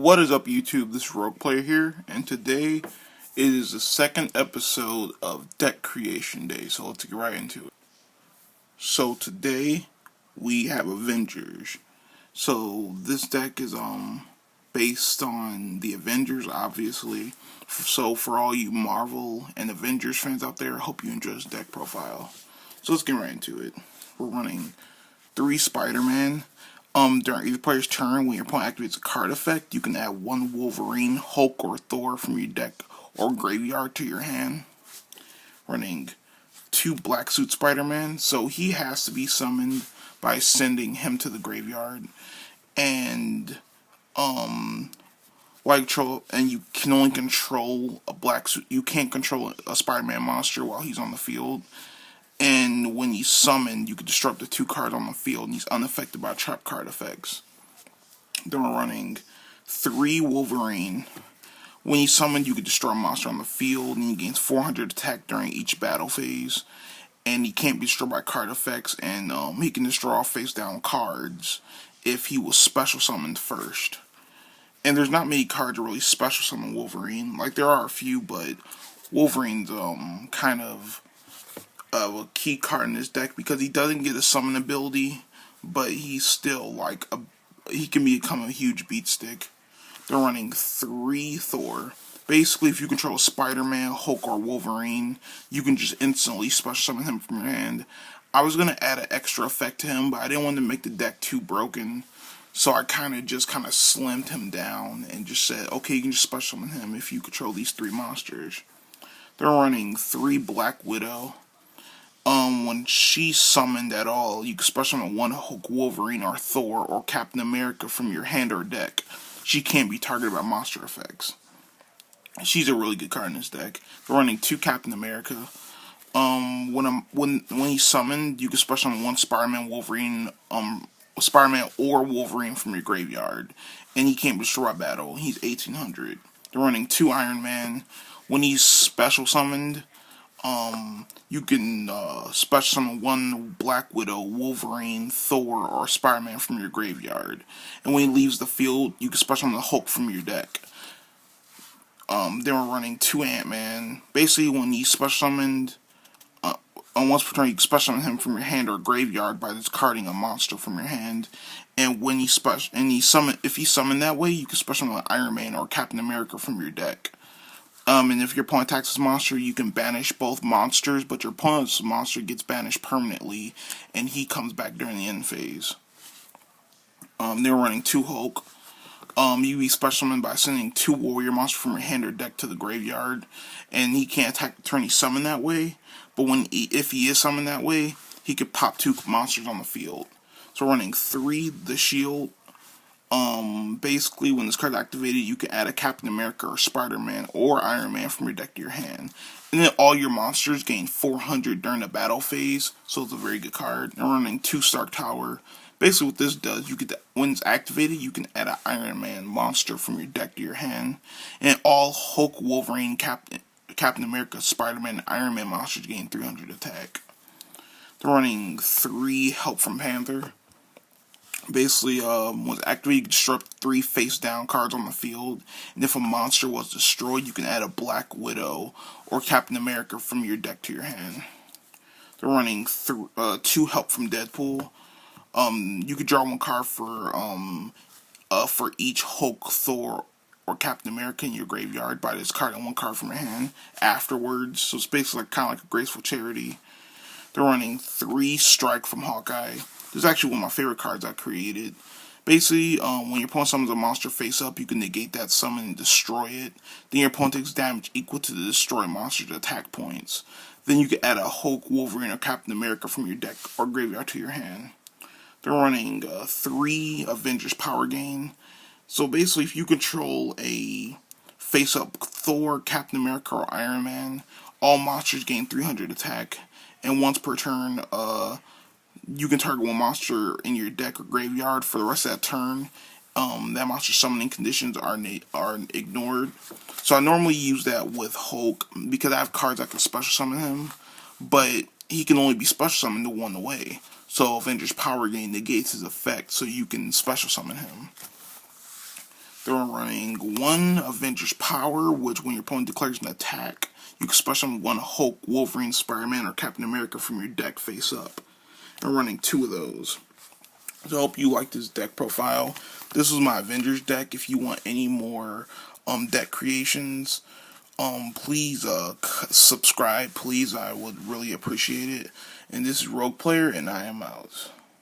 What is up, YouTube? This is RoguePlayer here, and today it is the second episode of Deck Creation Day, so let's get right into it. So today we have Avengers. So this deck is based on the Avengers, obviously. So for all you Marvel and Avengers fans out there, I hope you enjoy this deck profile. So let's get right into it. We're running 3 Spider-Man. During either player's turn, when your opponent activates a card effect, you can add 1 Wolverine, Hulk, or Thor from your deck or graveyard to your hand. Running 2 Black Suit Spider-Man, so he has to be summoned by sending him to the graveyard. And you can only control a Black Suit. You can't control a Spider-Man monster while he's on the field. And when he's summoned, you can disrupt the 2 cards on the field, and he's unaffected by trap card effects. Then we're running 3 Wolverine. When he's summoned, you can destroy a monster on the field, and he gains 400 attack during each battle phase. And he can't be destroyed by card effects, and he can destroy all face-down cards if he was special summoned first. And there's not many cards that really special summon Wolverine. Like, there are a few, but Wolverine's kind of a key card in this deck because he doesn't get a summon ability, but he's still he can become a huge beat stick. They're running 3 Thor. Basically, if you control Spider-Man, Hulk, or Wolverine, you can just instantly special summon him from your hand. I was gonna add an extra effect to him, but I didn't want to make the deck too broken, so I kind of slimmed him down and just said, okay, you can just special summon him if you control these 3 monsters. They're running 3 Black Widow. When she's summoned at all, you can special summon 1 Hulk, Wolverine, or Thor, or Captain America from your hand or deck. She can't be targeted by monster effects. She's a really good card in this deck. They're running 2 Captain America. When he's summoned, you can special summon 1 Spider-Man or Wolverine from your graveyard, and he can't be destroyed by battle. He's 1800. They're running 2 Iron Man. When he's special summoned, you can special summon 1 Black Widow, Wolverine, Thor, or Spider-Man from your graveyard. And when he leaves the field, you can special summon the Hulk from your deck. Then we're running 2 Ant-Man. Basically, when he's special summoned, once per turn, you can special summon him from your hand or graveyard by discarding a monster from your hand. And when if he's summoned that way, you can special summon Iron Man or Captain America from your deck. And if your opponent attacks this monster, you can banish both monsters, but your opponent's monster gets banished permanently, and he comes back during the end phase. They're running 2 Hulk. You be special summoned by sending 2 warrior monsters from your hand or deck to the graveyard, and he can't attack the turn he's summoned that way, but if he is summoned that way, he could pop 2 monsters on the field. So running 3 The Shield. Basically, when this card is activated, you can add a Captain America or Spider-Man or Iron Man from your deck to your hand. And then all your monsters gain 400 during the battle phase, so it's a very good card. They're running 2 Stark Tower. Basically, what this does, when it's activated, you can add an Iron Man monster from your deck to your hand. And all Hulk, Wolverine, Captain America, Spider-Man, and Iron Man monsters gain 300 attack. They're running 3 Help from Panther. Basically, when it's activated, you can disrupt 3 face-down cards on the field. And if a monster was destroyed, you can add a Black Widow or Captain America from your deck to your hand. They're running 2 Help from Deadpool. You could draw 1 card for each Hulk, Thor, or Captain America in your graveyard by discarding 1 card from your hand afterwards. So it's basically kind of like a graceful charity. They're running 3 Strike from Hawkeye. This is actually one of my favorite cards I created. Basically, when your opponent summons a monster face up, you can negate that summon and destroy it. Then your opponent takes damage equal to the destroyed monster's attack points. Then you can add a Hulk, Wolverine, or Captain America from your deck or graveyard to your hand. They're running 3 Avengers Power Gain. So basically, if you control a face-up Thor, Captain America, or Iron Man, all monsters gain 300 attack. And once per turn, you can target 1 monster in your deck or graveyard for the rest of that turn. That monster's summoning conditions are ignored. So I normally use that with Hulk because I have cards that can special summon him, but he can only be special summoned to 1 away. So Avengers Power Gain negates his effect, so you can special summon him. They're running 1 Avengers Power, which when your opponent declares an attack, you can special summon 1 Hulk, Wolverine, Spider-Man, or Captain America from your deck face up. They're running 2 of those. To help you like this deck profile, this is my Avengers deck. If you want any more deck creations, please subscribe, please. I would really appreciate it. And this is RoguePlayer, and I am out.